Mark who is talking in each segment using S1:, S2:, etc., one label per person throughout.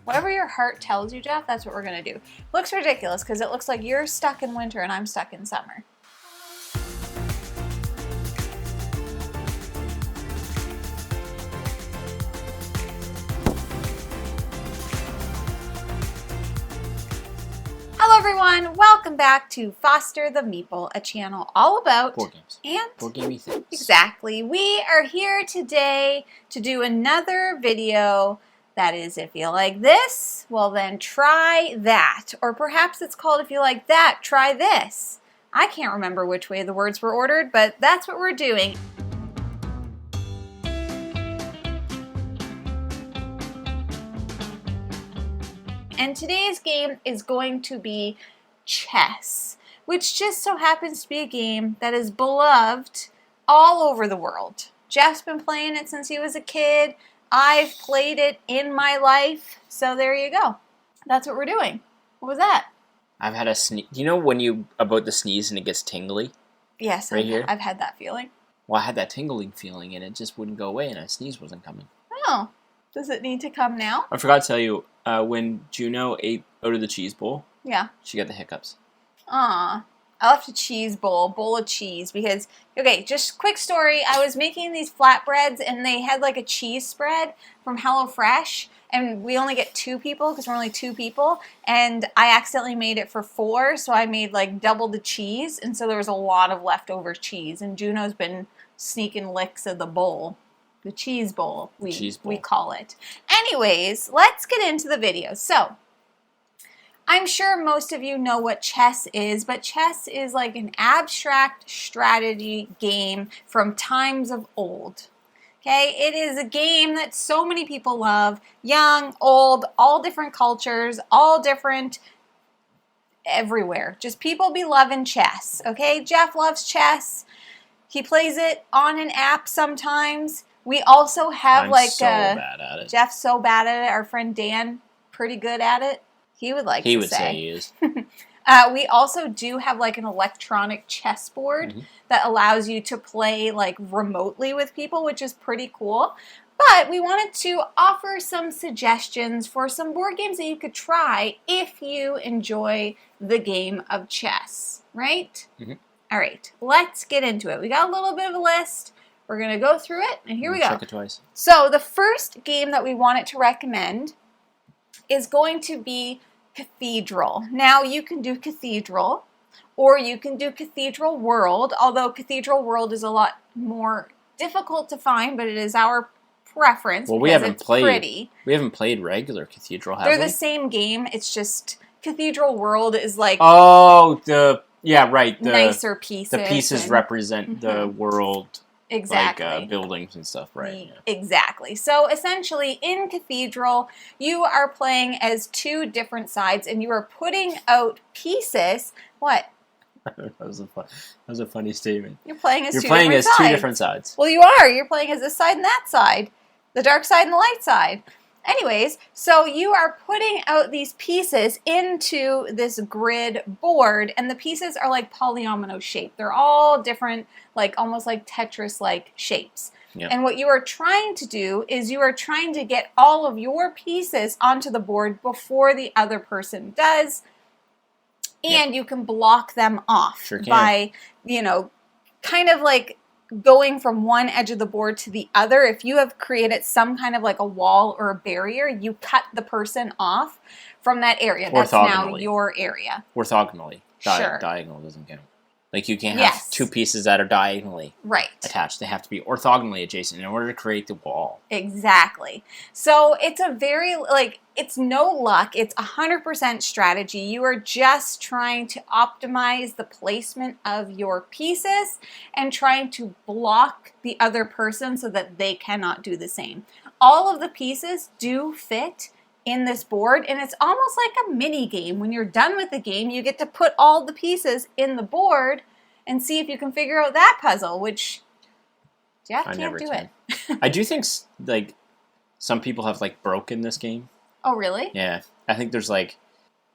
S1: Whatever your heart tells you, Jeff, that's what we're going to do. Looks ridiculous because it looks like you're stuck in winter and I'm stuck in summer. Hello everyone, welcome back to Foster the Meeple, a channel all about
S2: board games
S1: and
S2: board gamey things.
S1: Exactly. We are here today to do another video that is, if you like this, well then try that. Or perhaps it's called, if you like that, try this. I can't remember which way the words were ordered, but that's what we're doing. And today's game is going to be chess, which just so happens to be a game that is beloved all over the world. Jeff's been playing it since he was a kid. I've played it in my life, so there you go. That's what we're doing. What was that?
S2: I've had a sneeze. You know when you about to sneeze and it gets tingly?
S1: Yes,
S2: Right here?
S1: I've had that feeling.
S2: Well, I had that tingling feeling and it just wouldn't go away and a sneeze wasn't coming.
S1: Oh, does it need to come now?
S2: I forgot to tell you, when Juno ate out of the cheese bowl,
S1: Yeah.
S2: she got the hiccups.
S1: Aw. I left a bowl of cheese because, okay, just quick story. I was making these flatbreads and they had like a cheese spread from HelloFresh and we only get 2 people because we're only 2 people and I accidentally made it for 4, so I made like double the cheese and so there was a lot of leftover cheese and Juno's been sneaking licks of the bowl. The cheese bowl, we call it. Anyways, let's get into the video. So, I'm sure most of you know what chess is, but chess is like an abstract strategy game from times of old. Okay, it is a game that so many people love, young, old, all different cultures, all different, everywhere. Just people be loving chess, okay? Jeff loves chess. He plays it on an app sometimes. We also have
S2: I'm so bad at it.
S1: Jeff's so bad at it. Our friend Dan, pretty good at it. He would like to say.
S2: He would say he is.
S1: We also do have like an electronic chessboard that allows you to play like remotely with people, which is pretty cool. But we wanted to offer some suggestions for some board games that you could try if you enjoy the game of chess, right? All right, let's get into it. We got a little bit of a list. We're going to go through it, and here we go.
S2: Check it twice.
S1: So the first game that we wanted to recommend is going to be Cathedral. Now, you can do Cathedral, or you can do Cathedral World, although Cathedral World is a lot more difficult to find, but it is our preference
S2: well,
S1: because it's pretty.
S2: We haven't played regular Cathedral, have we?
S1: They're the same game, it's just Cathedral World is like...
S2: Oh, yeah, right.
S1: Nicer pieces.
S2: The pieces represent the world...
S1: Exactly.
S2: Like buildings and stuff, right?
S1: Yeah. Exactly. So essentially, in Cathedral, you are playing as 2 different sides, and you are putting out pieces. What?
S2: that was a funny statement.
S1: You're playing as 2
S2: different sides.
S1: Well, you are. You're playing as this side and that side. The dark side and the light side. Anyways, so you are putting out these pieces into this grid board, and the pieces are like polyomino shaped. They're all different, like almost like Tetris-like shapes. Yep. And what you are trying to do is you are trying to get all of your pieces onto the board before the other person does, and you can block them off by, you know, kind of like going from one edge of the board to the other. If you have created some kind of like a wall or a barrier, you cut the person off from that area. That's now your area.
S2: Orthogonally. Diagonal doesn't count. Like you can't have 2 pieces that are diagonally attached. They have to be orthogonally adjacent in order to create the wall.
S1: Exactly. So it's a very, like, it's no luck. It's 100% strategy. You are just trying to optimize the placement of your pieces and trying to block the other person so that they cannot do the same. All of the pieces do fit in this board, and it's almost like a mini game. When you're done with the game, you get to put all the pieces in the board and see if you can figure out that puzzle, which Jeff can't do it.
S2: I do think like some people have like broken this game.
S1: Oh, really?
S2: Yeah. I think there's like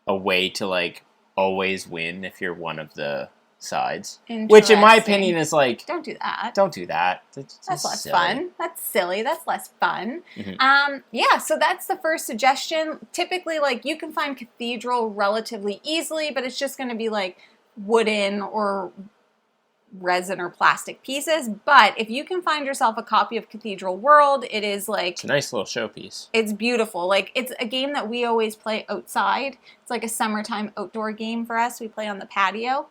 S2: a way to like always win if you're one of the sides. Which, in my opinion, is like...
S1: Don't do that.
S2: Don't do that.
S1: That's less fun. That's silly. That's less fun. Yeah, so that's the first suggestion. Typically, like, you can find Cathedral relatively easily, but it's just going to be, like, wooden or resin or plastic pieces. But if you can find yourself a copy of Cathedral World, it is, like...
S2: It's a nice little showpiece.
S1: It's beautiful. Like, it's a game that we always play outside. It's like a summertime outdoor game for us. We play on the patio.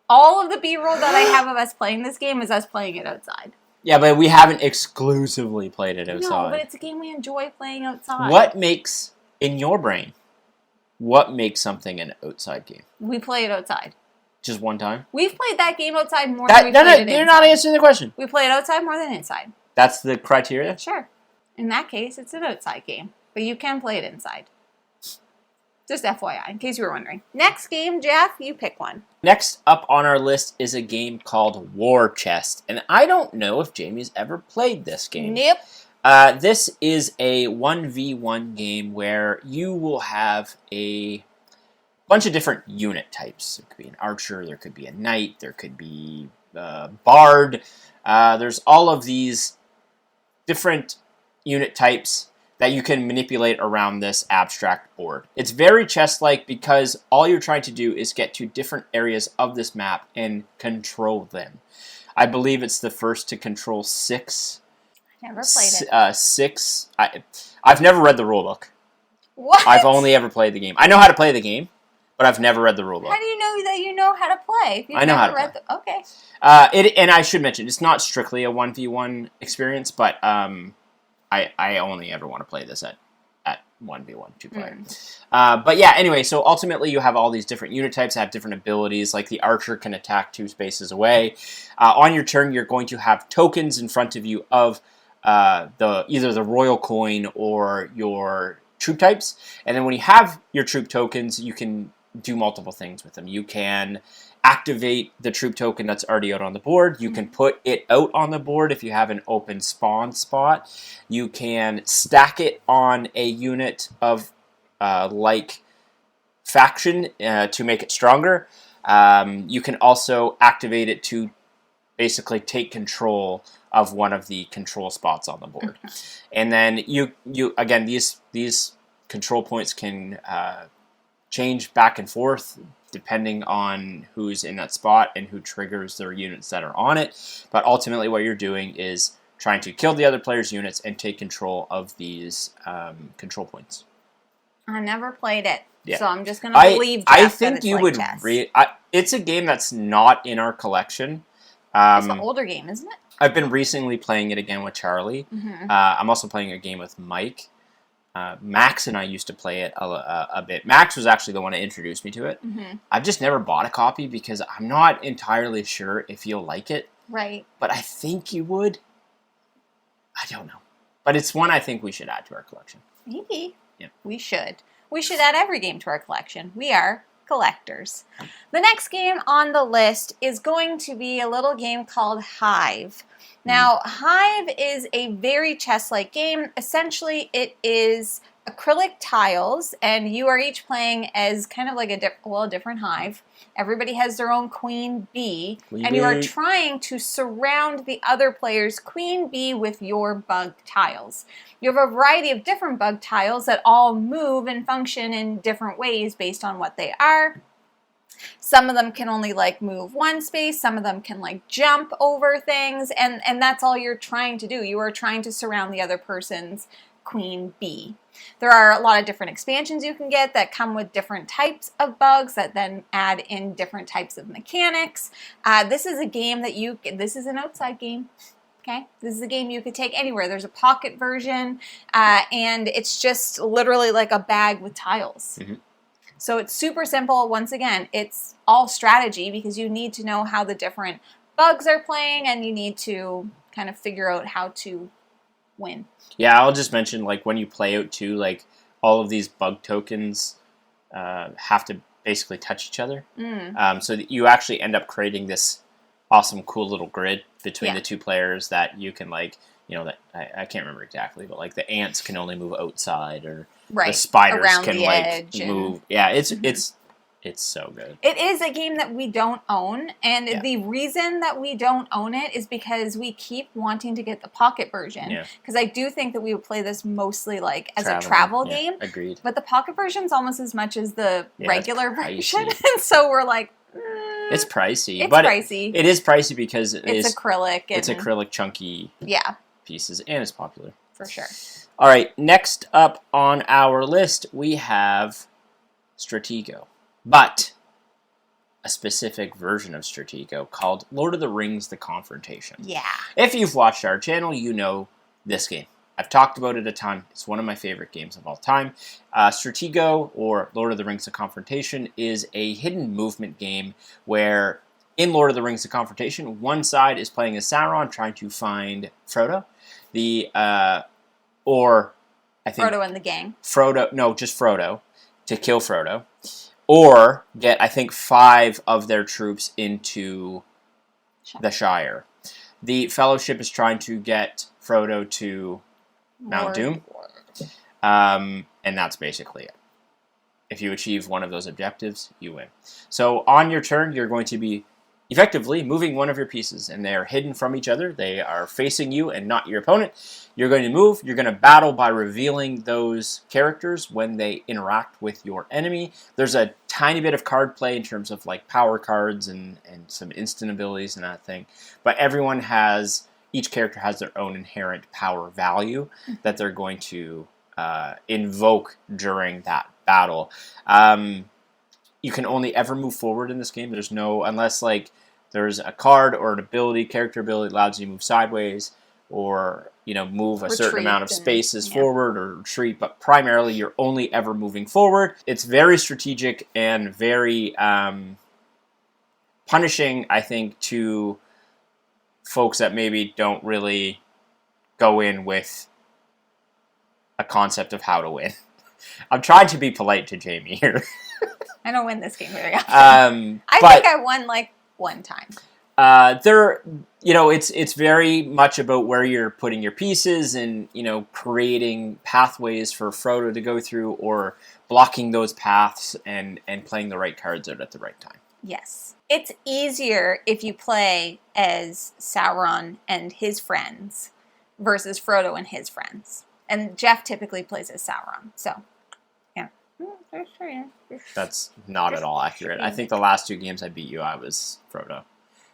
S1: All of the B-roll that I have of us playing this game is us playing it outside.
S2: Yeah, but we haven't exclusively played it outside.
S1: No, but it's a game we enjoy playing outside.
S2: What makes, in your brain, what makes something an outside game?
S1: We play it outside.
S2: Just one time?
S1: We've played that game outside more than we played it inside.
S2: You're not answering the question.
S1: We play it outside more than inside.
S2: That's the criteria?
S1: Sure. In that case, it's an outside game. But you can play it inside. Just FYI, in case you were wondering. Next game, Jeff, you pick one.
S2: Next up on our list is a game called War Chest. And I don't know if Jamie's ever played this game.
S1: Nope.
S2: This is a 1v1 game where you will have a bunch of different unit types. There could be an archer, there could be a knight, there could be a bard. There's all of these different unit types that you can manipulate around this abstract board. It's very chess-like because all you're trying to do is get to different areas of this map and control them. I believe it's the first to control 6.
S1: Never played it.
S2: 6. I've never read the rulebook.
S1: What?
S2: I've only ever played the game. I know how to play the game, but I've never read the rulebook.
S1: How do you know that you know how to play?
S2: I know how to play.
S1: Okay.
S2: And I should mention, it's not strictly a 1v1 experience, but I only ever want to play this at 1v1, 2-player. But yeah, anyway, so ultimately you have all these different unit types that have different abilities, like the archer can attack 2 spaces away. On your turn, you're going to have tokens in front of you of either the royal coin or your troop types. And then when you have your troop tokens, you can do multiple things with them. You can activate the troop token that's already out on the board. You can put it out on the board if you have an open spawn spot. You can stack it on a unit of like faction to make it stronger. You can also activate it to basically take control of one of the control spots on the board. And then you again, these control points can change back and forth depending on who's in that spot and who triggers their units that are on it. But ultimately what you're doing is trying to kill the other player's units and take control of these control points.
S1: I never played it,
S2: yeah.
S1: So I'm just going to believe Jeff
S2: I think
S1: that
S2: you
S1: like
S2: would
S1: chess.
S2: It's a game that's not in our collection.
S1: It's an older game, isn't it?
S2: I've been recently playing it again with Charlie. I'm also playing a game with Mike. Max and I used to play it a bit. Max was actually the one that introduced me to it. I've just never bought a copy because I'm not entirely sure if you'll like it.
S1: Right.
S2: But I think you would. I don't know. But it's one I think we should add to our collection.
S1: Maybe.
S2: Yeah.
S1: We should. We should add every game to our collection. We are collectors. The next game on the list is going to be a little game called Hive. Now, Hive is a very chess-like game. Essentially, it is acrylic tiles, and you are each playing as kind of like a different hive. Everybody has their own queen bee, and you are trying to surround the other player's queen bee with your bug tiles. You have a variety of different bug tiles that all move and function in different ways based on what they are. Some of them can only like move one space, some of them can like jump over things, and that's all you're trying to do. You are trying to surround the other person's queen bee. There are a lot of different expansions you can get that come with different types of bugs that then add in different types of mechanics. This is a game that this is an outside game. Okay, this is a game you could take anywhere. There's a pocket version, and it's just literally like a bag with tiles. So it's super simple. Once again, it's all strategy because you need to know how the different bugs are playing and you need to kind of figure out how to win.
S2: Yeah, I'll just mention, like, when you play out too, like, all of these bug tokens have to basically touch each other. So that you actually end up creating this awesome, cool little grid between the two players that you can, like, you know, that I can't remember exactly, but like the ants can only move outside, or the spiders can like move. Yeah, it's It's so good.
S1: It is a game that we don't own, and
S2: Yeah.
S1: the reason that we don't own it is because we keep wanting to get the pocket version.
S2: Yeah.
S1: Because I do think that we would play this mostly like as a
S2: Traveling,
S1: travel
S2: yeah,
S1: game.
S2: Agreed.
S1: But the pocket version's almost as much as the regular
S2: it's
S1: version,
S2: pricey.
S1: and so we're like,
S2: It's pricey.
S1: It's
S2: but
S1: pricey.
S2: It is pricey because
S1: it's acrylic. And,
S2: it's acrylic chunky
S1: yeah,
S2: pieces, and it's popular.
S1: for sure.
S2: All right, next up on our list, we have Stratego. But a specific version of Stratego called Lord of the Rings: The Confrontation.
S1: Yeah.
S2: If you've watched our channel, you know this game. I've talked about it a ton. It's one of my favorite games of all time. Stratego, or Lord of the Rings: The Confrontation, is a hidden movement game where, in Lord of the Rings: The Confrontation, one side is playing as Sauron trying to find Frodo.
S1: Frodo and the gang.
S2: Just Frodo, to kill Frodo. Or get, I think, 5 of their troops into the Shire. The Fellowship is trying to get Frodo to Mount Doom. And that's basically it. If you achieve one of those objectives, you win. So on your turn, you're going to be effectively moving one of your pieces, and they are hidden from each other. They are facing you and not your opponent. You're going to move. You're going to battle by revealing those characters when they interact with your enemy. There's a tiny bit of card play in terms of like power cards and some instant abilities and that thing. But each character has their own inherent power value that they're going to invoke during that battle. You can only ever move forward in this game. Unless like there's a card or an character ability allows you to move sideways or move a certain amount of spaces forward or retreat. But primarily, you're only ever moving forward. It's very strategic and very punishing, I think, to folks that maybe don't really go in with a concept of how to win. I'm trying to be polite to Jamie here.
S1: I don't win this game very often. I think I won like one time.
S2: It's very much about where you're putting your pieces and, creating pathways for Frodo to go through or blocking those paths and playing the right cards out at the right time.
S1: Yes. It's easier if you play as Sauron and his friends versus Frodo and his friends. And Jeff typically plays as Sauron, so...
S2: That's not at all accurate. I think the last 2 games I beat you, I was Frodo.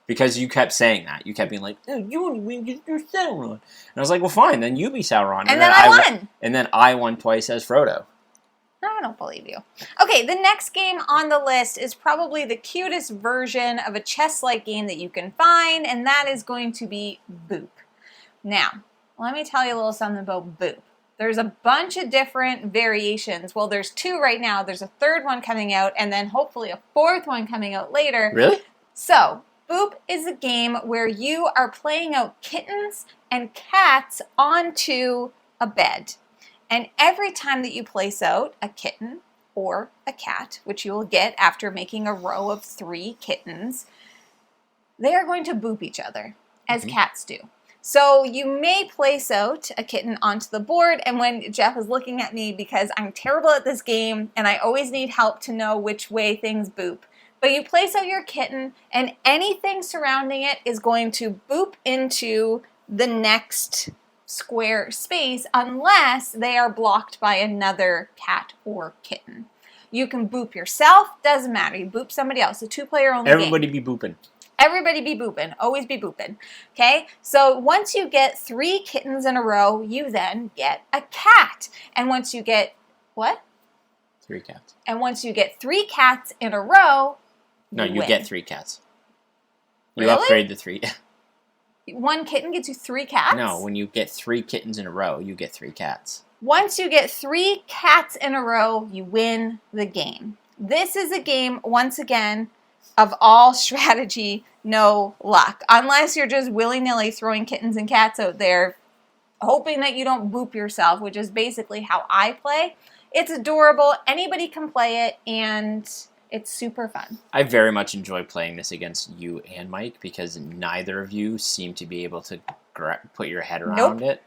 S2: Because you kept saying that. You kept being like, oh, you only win because you're Sauron. And I was like, well, fine, then you be Sauron.
S1: And then I won.
S2: And then I won twice as Frodo.
S1: No, I don't believe you. Okay, the next game on the list is probably the cutest version of a chess-like game that you can find, and that is going to be Boop. Now, let me tell you a little something about Boop. There's a bunch of different variations. Well, there's 2 right now. There's a 3rd one coming out, and then hopefully a 4th one coming out later.
S2: Really?
S1: So, Boop is a game where you are playing out kittens and cats onto a bed. And every time that you place out a kitten or a cat, which you will get after making a row of 3 kittens, they are going to boop each other, as cats do. So you may place out a kitten onto the board, and when Jeff is looking at me because I'm terrible at this game and I always need help to know which way things boop, but you place out your kitten and anything surrounding it is going to boop into the next square space unless they are blocked by another cat or kitten. You can boop yourself, doesn't matter. You boop somebody else. A 2-player only game.
S2: Everybody be booping.
S1: Everybody be booping. Always be booping. Okay? So once you get 3 kittens in a row, you then get a cat. And once you get, what?
S2: 3 cats.
S1: And once you get 3 cats in a row,
S2: you get 3 cats. You
S1: Really?
S2: upgrade the 3.
S1: 1 kitten gets you 3 cats?
S2: No, when you get 3 kittens in a row, you get 3 cats.
S1: Once you get 3 cats in a row, you win the game. This is a game, once again, of all strategy, no luck. Unless you're just willy-nilly throwing kittens and cats out there, hoping that you don't boop yourself, which is basically how I play. It's adorable. Anybody can play it, and it's super fun.
S2: I very much enjoy playing this against you and Mike because neither of you seem to be able to put your head around it.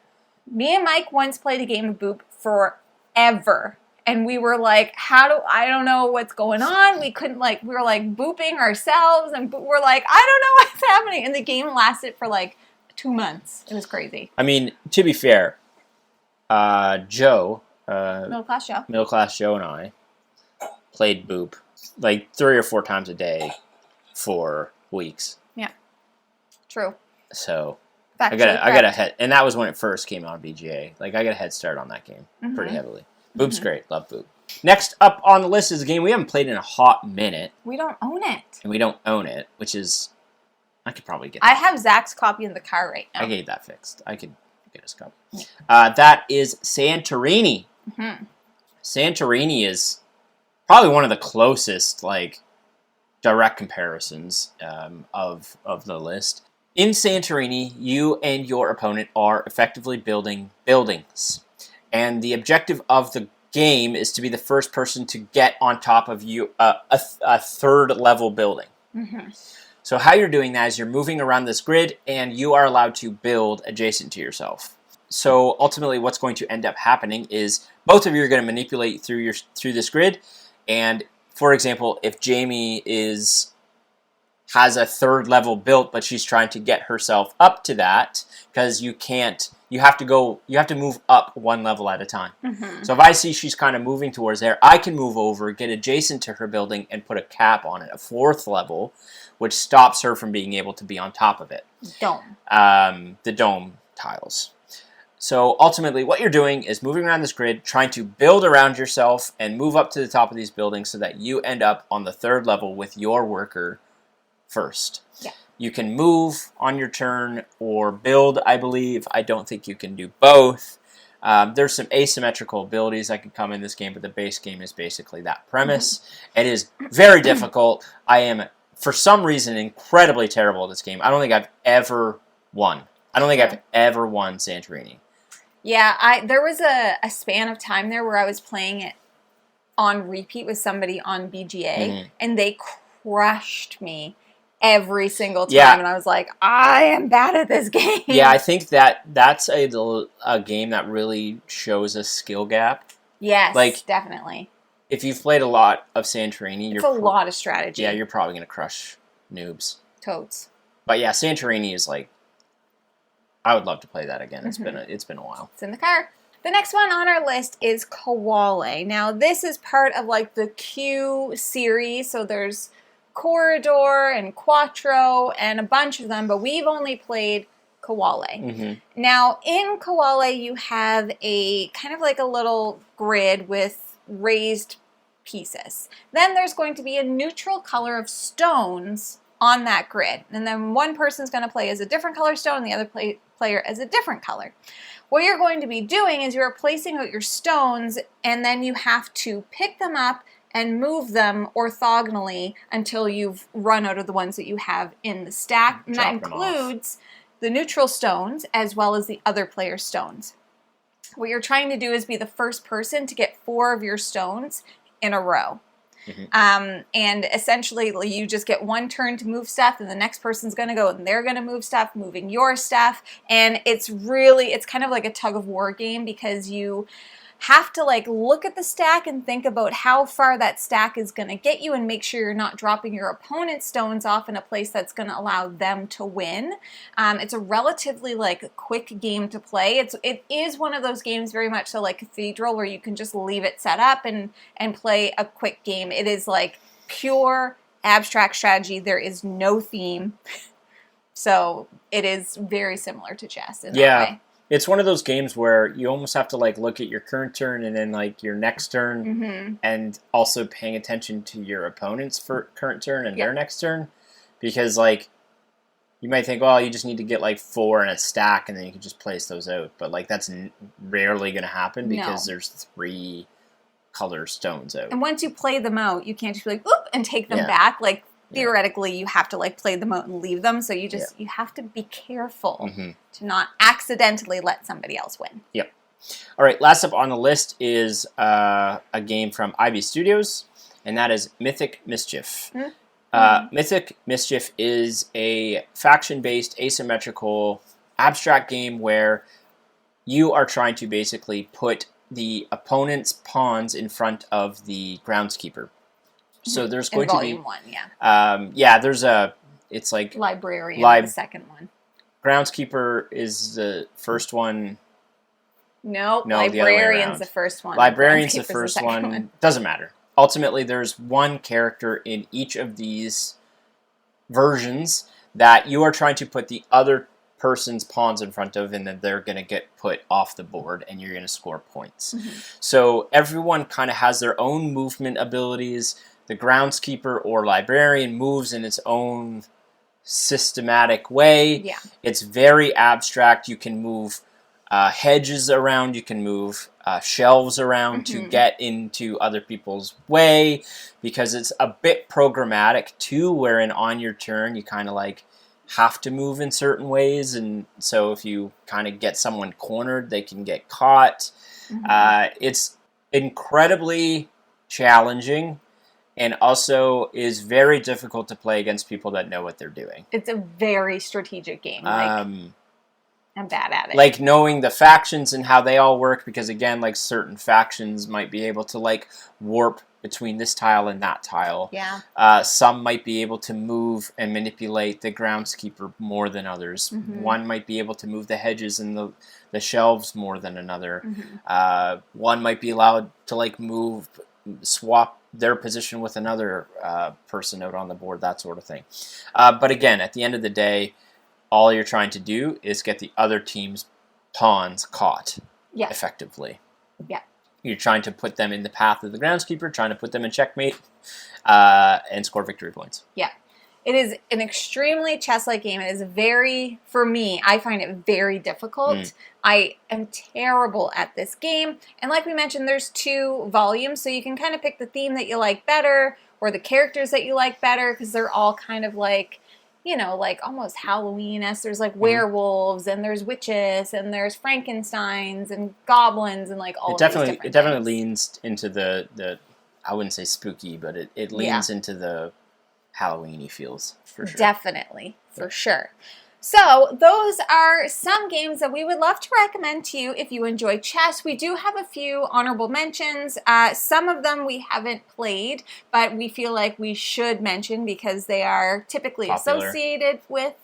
S1: Me and Mike once played a game of Boop forever, and we were like, I don't know what's going on. We couldn't we were like booping ourselves, and we're like, I don't know what's happening. And the game lasted for like 2 months. It was crazy.
S2: I mean, to be fair, Joe,
S1: Middle class Joe
S2: and I played Boop like 3 or 4 times a day for weeks.
S1: Yeah, true.
S2: So
S1: I
S2: got a head, and that was when it first came out on BGA. Like I got a head start on that game pretty heavily. Boop's great, love Boop. Next up on the list is a game we haven't played in a hot minute.
S1: We don't own it,
S2: and we don't own it, which is I could probably get.
S1: I have Zach's copy in the car right now.
S2: I can get that fixed. I could get his copy. That is Santorini. Santorini is probably one of the closest direct comparisons of the list. In Santorini, you and your opponent are effectively building buildings. And the objective of the game is to be the first person to get on top of you a third level building. So how you're doing that is you're moving around this grid, and you are allowed to build adjacent to yourself. So ultimately what's going to end up happening is both of you are going to manipulate through this grid. And for example, if Jamie has a third level built, but she's trying to get herself up to that, because you have to move up 1 level at a time. So if I see she's kind of moving towards there, I can move over, get adjacent to her building, and put a cap on it, a 4th level, which stops her from being able to be on top of it.
S1: Dome.
S2: The dome tiles. So ultimately what you're doing is moving around this grid, trying to build around yourself and move up to the top of these buildings so that you end up on the 3rd level with your worker first.
S1: Yeah.
S2: You can move on your turn or build, I believe. I don't think you can do both. There's some asymmetrical abilities that can come in this game, but the base game is basically that premise. It is very difficult. I am, for some reason, incredibly terrible at this game. I don't think I've ever won. I've ever won Santorini.
S1: Yeah, there was a span of time there where I was playing it on repeat with somebody on BGA, and they crushed me every single time, and I was like, I am bad at this game.
S2: Yeah, I think that's a game that really shows a skill gap.
S1: Yes, definitely.
S2: If you've played a lot of Santorini,
S1: it's a lot of strategy.
S2: Yeah, you're probably going to crush noobs.
S1: Totes.
S2: But yeah, Santorini is I would love to play that again. It's been a while.
S1: It's in the car. The next one on our list is Koale. Now, this is part of the Q series, so there's Corridor and Quattro and a bunch of them, but we've only played Koale. Now, in Koale, you have a kind of a little grid with raised pieces. Then there's going to be a neutral color of stones on that grid. And then one person's going to play as a different color stone and the other player as a different color. What you're going to be doing is you're placing out your stones, and then you have to pick them up and move them orthogonally until you've run out of the ones that you have in the stack. And that includes the neutral stones as well as the other player's stones. What you're trying to do is be the first person to get 4 of your stones in a row. And essentially you just get 1 turn to move stuff, and the next person's going to go and they're going to move stuff, moving your stuff. And it's kind of like a tug of war game, because you have to look at the stack and think about how far that stack is going to get you, and make sure you're not dropping your opponent's stones off in a place that's going to allow them to win. It's a relatively quick game to play. It is one of those games very much so like Cathedral, where you can just leave it set up and play a quick game. It is pure abstract strategy. There is no theme. So it is very similar to chess in that way.
S2: It's one of those games where you almost have to look at your current turn and then your next turn, and also paying attention to your opponent's current turn and their next turn, because you might think, well, you just need to get 4 in a stack and then you can just place those out, but that's rarely going to happen, because there's 3 color stones out.
S1: And once you play them out, you can't just be oop, and take them back. Theoretically, you have to play them out and leave them, so you have to be careful to not accidentally let somebody else win.
S2: Yep. All right, last up on the list is a game from IB Studios, and that is Mythic Mischief. Mythic Mischief is a faction-based, asymmetrical, abstract game where you are trying to basically put the opponent's pawns in front of the groundskeeper. So there's
S1: In
S2: going to
S1: volume
S2: be
S1: 1, yeah.
S2: there's a it's like
S1: Librarian, the second one.
S2: groundskeeper is the first one.
S1: Nope,
S2: No, the other way
S1: Librarian's
S2: around.
S1: the first one.
S2: Librarian's the
S1: Groundskeeper's
S2: first
S1: second
S2: one. Doesn't matter. Ultimately, there's one character in each of these versions that you are trying to put the other person's pawns in front of, and then they're going to get put off the board, and you're going to score points. So everyone kind of has their own movement abilities. The groundskeeper or librarian moves in its own systematic way.
S1: Yeah.
S2: It's very abstract. You can move hedges around, you can move shelves around to get into other people's way, because it's a bit programmatic too, wherein on your turn you kind of like have to move in certain ways, and so if you kind of get someone cornered, they can get caught. It's incredibly challenging, and also is very difficult to play against people that know what they're doing.
S1: It's a very strategic game. I'm bad at it.
S2: Like knowing the factions and how they all work, because again, like certain factions might be able to like warp between this tile and that tile.
S1: Yeah.
S2: Some might be able to move and manipulate the groundskeeper more than others. One might be able to move the hedges and the shelves more than another. One might be allowed to like swap their position with another person out on the board, that sort of thing. But again, at the end of the day, all you're trying to do is get the other team's pawns caught effectively.
S1: Yeah.
S2: You're trying to put them in the path of the groundskeeper, trying to put them in checkmate, and score victory points.
S1: Yeah. It is an extremely chess-like game. It is very, for me, I find it very difficult. I am terrible at this game. And like we mentioned, there's 2 volumes, so you can kind of pick the theme that you like better or the characters that you like better, because they're all kind of like, you know, like almost Halloween-esque. There's like werewolves, and there's witches, and there's Frankensteins and goblins, and like all of these different things. It
S2: definitely leans into the I wouldn't say spooky, but it leans into the Halloween-y feels, for sure.
S1: Definitely, for sure. So those are some games that we would love to recommend to you if you enjoy chess. We do have a few honorable mentions. Some of them we haven't played, but we feel like we should mention because they are typically associated with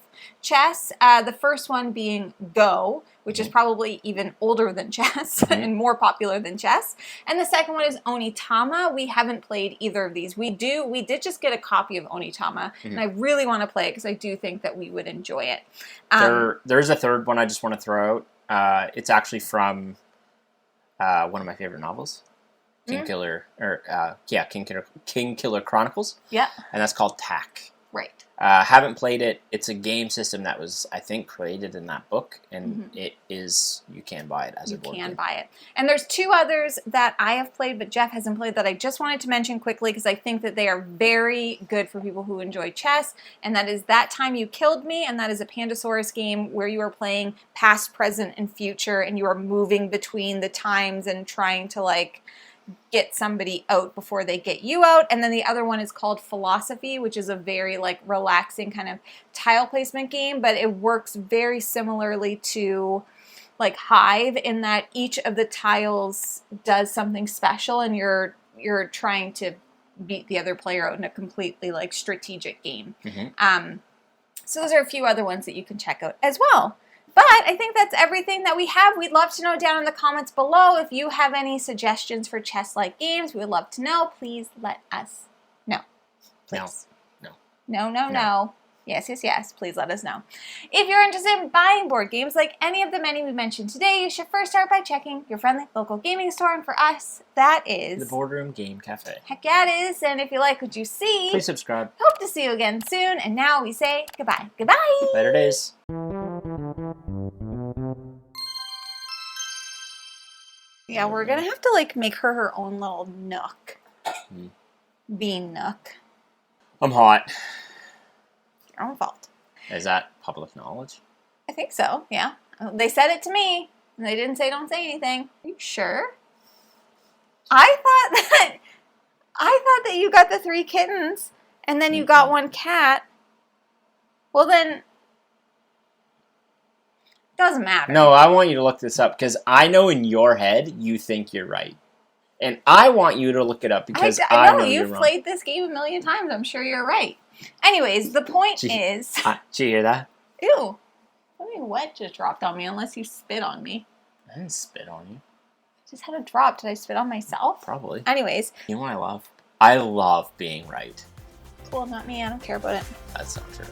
S1: chess. The first one being Go, which is probably even older than chess and more popular than chess. And the second one is Onitama. We haven't played either of these. We did just get a copy of Onitama, and I really want to play it because I do think that we would enjoy it.
S2: There's a third one I just want to throw out. It's actually from one of my favorite novels, King Killer Chronicles.
S1: Yeah.
S2: And that's called Tak.
S1: Right.
S2: Haven't played it. It's a game system that was, I think, created in that book, and it is, you can buy it as a board game. You can
S1: buy it. And there's 2 others that I have played, but Jeff hasn't played, that I just wanted to mention quickly because I think that they are very good for people who enjoy chess, and that is That Time You Killed Me, and that is a Pandasaurus game where you are playing past, present, and future, and you are moving between the times and trying to, like, get somebody out before they get you out. And then the other one is called Philosophy, which is a very like relaxing kind of tile placement game, but it works very similarly to like Hive in that each of the tiles does something special, and you're trying to beat the other player out in a completely like strategic game. So those are a few other ones that you can check out as well. But I think that's everything that we have. We'd love to know down in the comments below if you have any suggestions for chess-like games. We would love to know. Please let us know. Please. No. Yes. Please let us know. If you're interested in buying board games like any of the many we mentioned today, you should first start by checking your friendly local gaming store. And for us, that is...
S2: The Boardroom Game Cafe.
S1: Heck yeah, it is. And if you like what you see...
S2: Please subscribe.
S1: Hope to see you again soon. And now we say goodbye. Goodbye!
S2: Later days.
S1: Yeah, we're gonna have to like make her own little nook. Bean nook.
S2: I'm hot.
S1: Your own fault.
S2: Is that public knowledge?
S1: I think so, yeah. They said it to me, and they didn't say don't say anything. Are you sure? I thought that you got the 3 kittens, and then you got 1 cat. Well then, Doesn't matter.
S2: No, I want you to look this up because I know in your head you think you're right. And I want you to look it up because I know you're
S1: you've
S2: wrong.
S1: played this game a million times. I'm sure you're right. Anyways, the point is...
S2: Did you hear that?
S1: Ew. Something wet just dropped on me unless you spit on me.
S2: I didn't spit on you.
S1: I just had a drop. Did I spit on myself?
S2: Probably.
S1: Anyways.
S2: You know what I love? I love being right.
S1: Cool, not me. I don't care about it.
S2: That's not true.